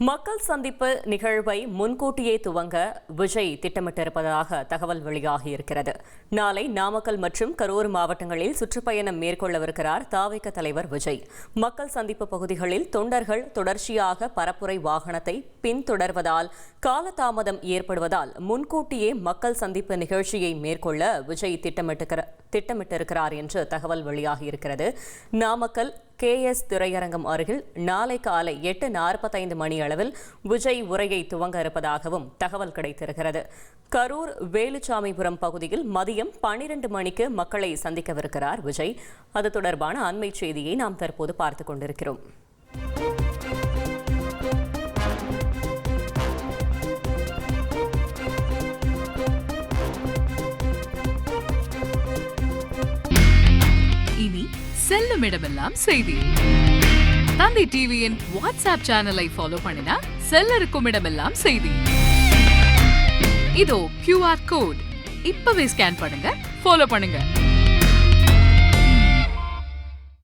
மக்கள் சந்திப்பு நிகழ்வை முன்கூட்டியே துவங்க விஜய் திட்டமிட்டிருப்பதாக தகவல் வெளியாகியிருக்கிறது. நாளை நாமக்கல் மற்றும் கரூர் மாவட்டங்களில் சுற்றுப்பயணம் மேற்கொள்ளவிருக்கிறார் தாவேக தலைவர் விஜய். மக்கள் சந்திப்பு பகுதிகளில் தொண்டர்கள் தொடர்ச்சியாக பரப்புரை வாகனத்தை பின்தொடர்வதால் காலதாமதம் ஏற்படுவதால் முன்கூட்டியே மக்கள் சந்திப்பு நிகழ்ச்சியை மேற்கொள்ள விஜய் திட்டமிட்டிருக்கிறார் என்று தகவல் வெளியாகியிருக்கிறது. நாமக்கல் KS திரையரங்கம் அருகில் நாளை காலை 8:45 மணி அளவில் விஜய் உரையை துவங்க இருப்பதாகவும் தகவல் கிடைத்திருக்கிறது. கரூர் வேலுச்சாமிபுரம் பகுதியில் மதியம் 12 மணிக்கு மக்களை சந்திக்கவிருக்கிறார் விஜய். அது தொடர்பான அண்மை செய்தியை நாம் தற்போது பார்த்துக் கொண்டிருக்கிறோம். இனி செல்லும் இடமெல்லாம் செய்தி. தந்தை டிவியின் வாட்ஸ்அப் சேனலை ஃபாலோ பண்ணினா செல்ல இருக்கும் இடமெல்லாம் செய்தி. இதோ QR கோட் இப்பவே ஸ்கேன் பண்ணுங்க, ஃபாலோ பண்ணுங்க.